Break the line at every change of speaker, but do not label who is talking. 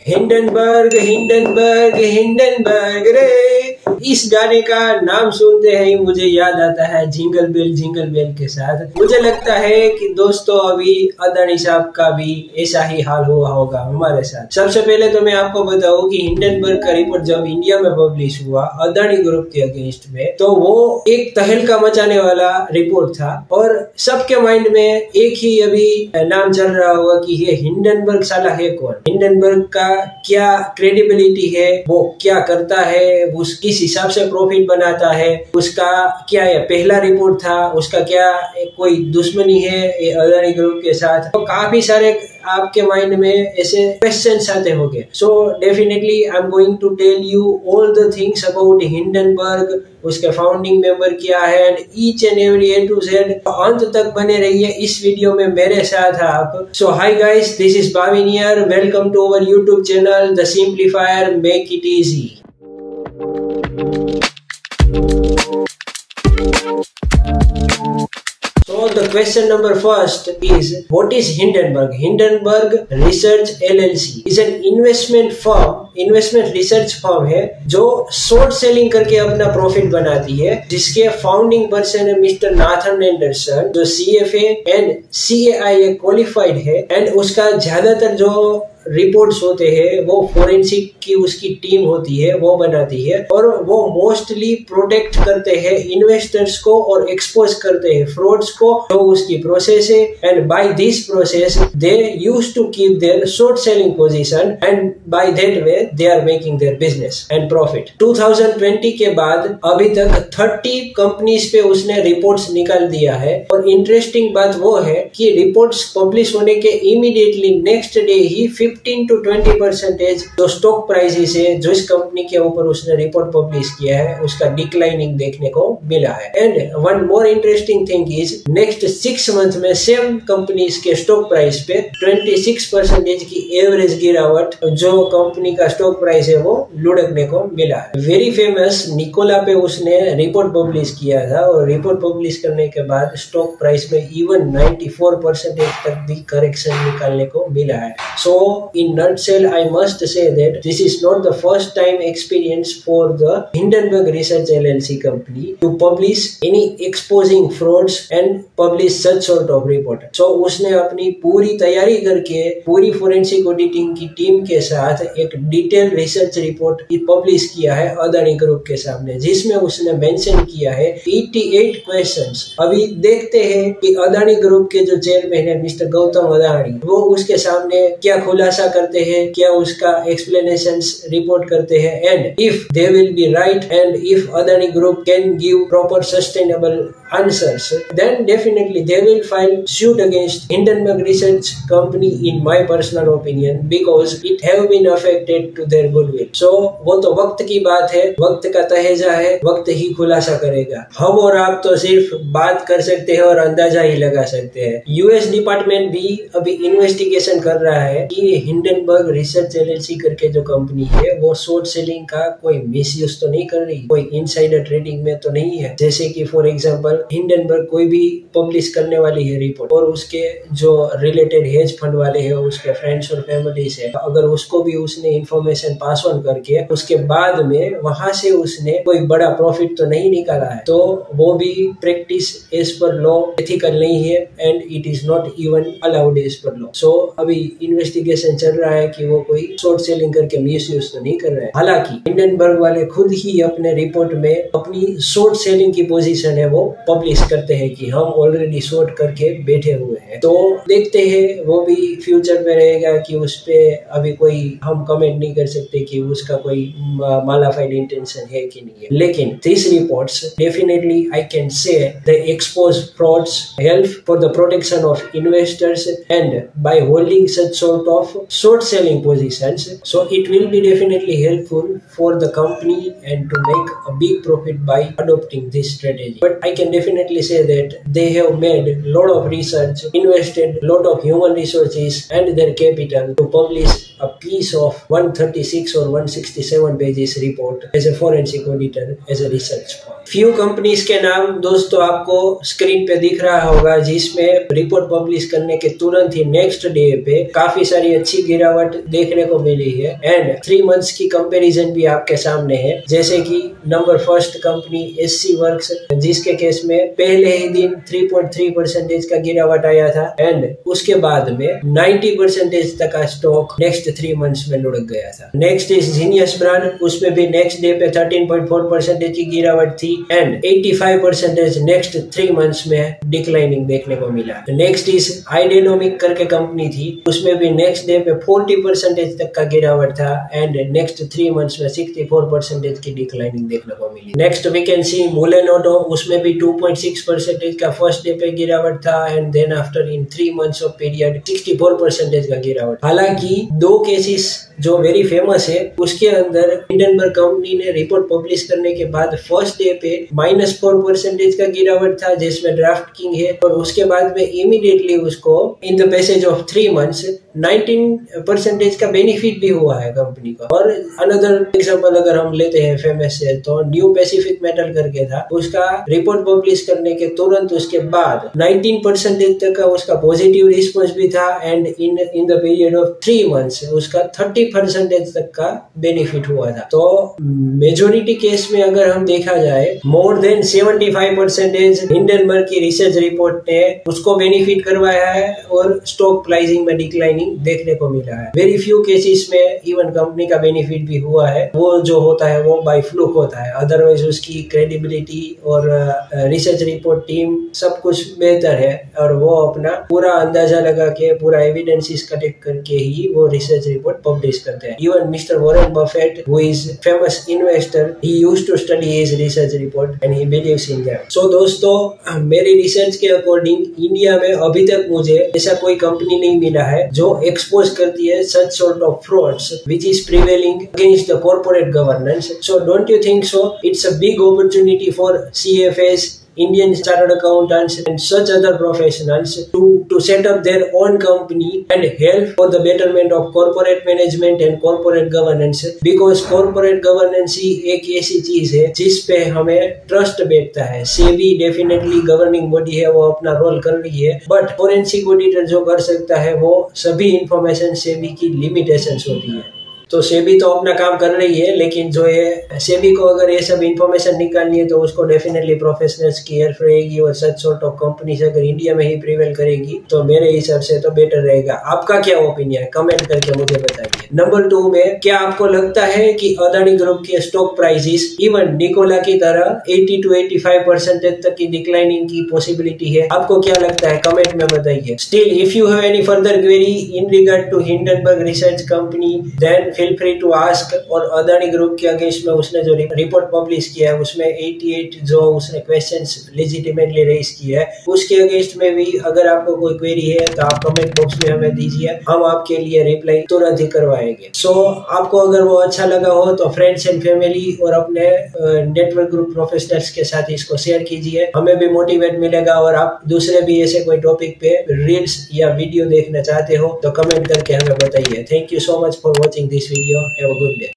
Hindenburg Hindenburg Hindenburg रे, इस गाने का नाम सुनते ही मुझे याद आता है जिंगल बेल के साथ। मुझे लगता है कि दोस्तों अभी अदानी साहब का भी ऐसा ही हाल हुआ होगा हमारे साथ। सबसे पहले तो मैं आपको बताऊं कि हिंडनबर्ग का रिपोर्ट जब इंडिया में पब्लिश हुआ अदानी ग्रुप के अगेंस्ट में, तो वो एक तहलका मचाने वाला रिपोर्ट था और सबके माइंड में एक ही अभी नाम चल रहा होगा कि ये हिंडनबर्ग साला है कौन, हिंडनबर्ग का क्या क्रेडिबिलिटी है, वो क्या करता है, उस किस हिसाब से प्रॉफिट बनाता है, उसका क्या है पहला रिपोर्ट था, उसका क्या कोई दुश्मनी है अदानी ग्रुप के साथ। तो काफी सारे आपके माइंड में ऐसे क्वेश्चंस आते होंगे। So definitely I am going to tell you all the things about Hindenburg, उसके फाउंडिंग मेंबर क्या है and each and every A to Z. अंत तक बने रहिए इस वीडियो में मेरे साथ आप। So hi guys, this is Bhavin here, welcome to our YouTube channel the simplifier, make it easy. So the question number first is, what is Hindenburg? Hindenburg Research LLC is an investment research firm है जो short selling करके अपना profit बनाती है, जिसके founding person है mister Nathan Anderson, जो CFA and CAIA qualified है एंड उसका ज्यादातर जो रिपोर्ट्स होते हैं वो फोरेंसिक की उसकी टीम होती है, वो बनाती है और वो मोस्टली प्रोटेक्ट करते हैं इन्वेस्टर्स को और एक्सपोज करते हैं फ्रॉड्स को, जो उसकी प्रोसेस है। And by this process they used to keep their short selling position and by that way they are making their business and profit. 2020 के बाद अभी तक 30 कंपनीज पे उसने रिपोर्ट्स निकाल दिया है और इंटरेस्टिंग बात वो है कि रिपोर्ट्स पब्लिश होने के immediately next day he 15 to 20% जो स्टॉक प्राइसेस है जो इस कंपनी के ऊपर उसने रिपोर्ट पब्लिश किया है उसका डिक्लाइनिंग देखने को मिला है। And one more interesting thing is next 6 month में सेम कंपनीज के स्टॉक प्राइस पे 26% की एवरेज गिरावट जो कंपनी का स्टॉक प्राइस है वो लुढ़कने को मिला है। वेरी फेमस निकोला पे उसने रिपोर्ट पब्लिश किया था और रिपोर्ट पब्लिश करने के बाद स्टॉक प्राइस में इवन 94% तक भी करेक्शन निकालने को मिला है। सो in nutshell, I must say that this is not the first time experience for the Hindenburg Research LLC company to publish any exposing frauds and publish such sort of report. So उसने अपनी पूरी तैयारी करके पूरी forensic auditing की team के साथ एक डिटेल रिसर्च रिपोर्ट पब्लिश किया है अदानी ग्रुप के सामने, जिसमें उसने मेंशन किया है 88 क्वेश्चंस। अभी देखते हैं कि अदानी ग्रुप के जो चेयरमैन है मिस्टर गौतम अदानी, वो उसके सामने क्या खुलासा करते हैं, क्या उसका एक्सप्लेनेशंस रिपोर्ट करते हैं। And if they will be right and if Adani group can give proper sustainable answers, then definitely they will file suit against Hindenburg Research Company in my personal opinion because it have been affected to their goodwill. So वो तो वक्त की बात है, वक्त का तहेजा है, वक्त ही खुलासा करेगा। हम और आप तो सिर्फ बात कर सकते हैं और अंदाजा ही लगा सकते हैं। यूएस डिपार्टमेंट भी अभी इन्वेस्टिगेशन कर रहा है कि हिंडनबर्ग रिसर्च LLC करके जो कंपनी है वो शॉर्ट सेलिंग का कोई मिसयूज तो नहीं कर रही, कोई इनसाइडर ट्रेडिंग में तो नहीं है। जैसे कि फॉर एग्जांपल हिंडनबर्ग कोई भी पब्लिश करने वाली है रिपोर्ट और उसके जो रिलेटेड हेज फंड वाले हैं, उसके फ्रेंड्स और फैमिलीज है, अगर उसको भी उसने इंफॉर्मेशन पास ऑन करके उसके बाद में वहां से उसने कोई बड़ा प्रॉफिट तो नहीं निकाला है, तो वो भी practice as per law ethical नहीं है and it is not even allowed as per law. So अभी इन्वेस्टिगेशन चल रहा है कि वो कोई शॉर्ट सेलिंग करके मिसयूज तो नहीं कर रहे हैं। हालांकि हिंडनबर्ग वाले खुद ही अपने रिपोर्ट में अपनी शॉर्ट सेलिंग की पोजीशन है वो पब्लिश करते हैं कि हम ऑलरेडी शॉर्ट करके बैठे हुए हैं। तो देखते हैं वो भी फ्यूचर में रहेगा कि उस पे अभी कोई हम कमेंट नहीं कर सकते कि उसका कोई मालाफाइड इंटेंशन है कि नहीं है। लेकिन this reports definitely I can say the expose frauds help for the protection of investors and by holding such sort of short selling positions, so it will be definitely helpful for the company and to make a big profit by adopting this strategy. But I can definitely say that they have made a lot of research, invested a lot of human resources and their capital to publish a piece of 136 or 167 pages report as a forensic auditor, as a research firm. Few companies के नाम दोस्तों आपको screen पे दिख रहा होगा, जिसमें report publish करने के तुरंत ही नेक्स्ट डे पे काफी सारी अच्छी अच्छी गिरावट देखने को मिली है। एंड 3 मंथ्स की कंपैरिजन भी आपके सामने है, जैसे कि number first company SC works, जिसके केस में पहले ही दिन 3.3% का गिरावट आया था एंड उसके बाद में 90% तक का स्टॉक नेक्स्ट 3 मंथ्स में लुढ़क गया था। नेक्स्ट इज जीनियस ब्रांड, उसमें भी नेक्स्ट डे पे 13.4% की गिरावट थी एंड 85% नेक्स्ट 3 मंथ्स में डिक्लाइनिंग देखने को मिला। नेक्स्ट इज आइडेनोमिक करके कंपनी थी, उसमें भी नेक्स्ट डे पे 40% तक का गिरावट था एंड नेक्स्ट 3 मंथ्स में 64% की डिक्लाइनिंग देखने को मिली। Next we can see Mullen Auto, उसमें भी 2.6% का फर्स्ट डे पे गिरावट था and then after in 3 months of period 64% का गिरावट। हालांकि 2 केसेस जो वेरी फेमस है, उसके अंदर हिंडनबर्ग कंपनी ने रिपोर्ट पब्लिश करने के बाद फर्स्ट डे पे -4% का गिरावट था, जिसमें ड्राफ्ट किंग है, और उसके बाद में इमीडिएटली उसको in the passage of 3 months 19% का बेनिफिट भी हुआ है कंपनी का। और अनदर एग्जांपल अगर हम लेते हैं फेमस से, तो न्यू पैसिफिक मेटल करके था, उसका रिपोर्ट पब्लिश करने के तुरंत उसके बाद 19% तक का उसका पॉजिटिव रिस्पॉन्स भी था and in the period of 3 months उसका 30% तक का बेनिफिट हुआ था। तो मेजोरिटी केस में अगर हम देखा जाए, मोर देन 75% हिंडनबर्ग की रिसर्च रिपोर्ट ने उसको बेनिफिट करवाया है और स्टॉक प्राइसिंग में डिक्लाइनिंग देखने को मिला है। वेरी फ्यू केसेस में इवन कंपनी का बेनिफिट भी हुआ है, वो जो होता है वो बाय फ्लूक होता है, अदरवाइज उसकी क्रेडिबिलिटी और रिसर्च रिपोर्ट टीम सब कुछ बेहतर है और वो अपना पूरा अंदाजा लगा के पूरा एविडेंसेस कलेक्ट करके ही वो रिसर्च रिपोर्ट पब्लिश करते हैं। Even Mr Warren Buffett, who is famous investor, he used to study his research report and he believes in that. So दोस्तों, मेरी रिसर्च के अकॉर्डिंग इंडिया में अभी तक मुझे ऐसा कोई कंपनी नहीं मिला है जो एक्सपोज करती है such sort of frauds which is prevailing against the corporate governance. So don't you think so? It's a big opportunity for CFAs, Indian Chartered Accountants and such other professionals to set up their own company and help for the betterment of corporate management and corporate governance, because corporate governance ही एक ऐसी चीज है जिस पे हमें trust बैठता है। SEBI definitely governing body है, वो अपना रोल कर रही है, बट फोरेंसिक ऑडिटर जो कर सकता है वो सभी इंफॉर्मेशन सेबी की लिमिटेशंस होती है। तो सेबी तो अपना काम कर रही है, लेकिन जो है सेबी को अगर ये सब इंफॉर्मेशन निकालनी है तो उसको डेफिनेटली प्रोफेशनल्स की हेल्प रहेगी और सच सॉर्ट ऑफ कंपनीज अगर इंडिया में ही प्रिवेल करेगी तो मेरे हिसाब से तो बेटर रहेगा। आपका क्या ओपिनियन है, कमेंट करके मुझे बताइए। नंबर 2 में, क्या आपको लगता है कि अदानी ग्रुप के स्टॉक प्राइसेस इवन निकोला की तरह 80 to 85% तक की डिक्लाइनिंग की पॉसिबिलिटी है? आपको क्या लगता है, कमेंट में बताइए। Still if you have any further query in regard to Hindenburg research company, then feel free to ask. और अदानी ग्रुप के अगेंस्ट में उसने जो रिपोर्ट पब्लिश किया है उसमें 88 जो उसने क्वेश्चंस लेजिटिमेटली रेज किए है, उसके अगेंस्ट में भी अगर आपको कोई क्वेरी है तो आप कमेंट बॉक्स में हमें दीजिए, हम आपके लिए रिप्लाई तुरंत ही करवाएंगे। सो आपको अगर वो अच्छा लगा हो तो फ्रेंड्स एंड फैमिली और अपने नेटवर्क ग्रुप प्रोफेशनल्स के साथ इसको शेयर कीजिए, हमें भी मोटिवेट मिलेगा। और आप दूसरे भी ऐसे कोई टॉपिक पे रील्स या वीडियो देखना चाहते हो तो कमेंट करके हमें बताइए। Thank you so much for watching this video. Have a good day.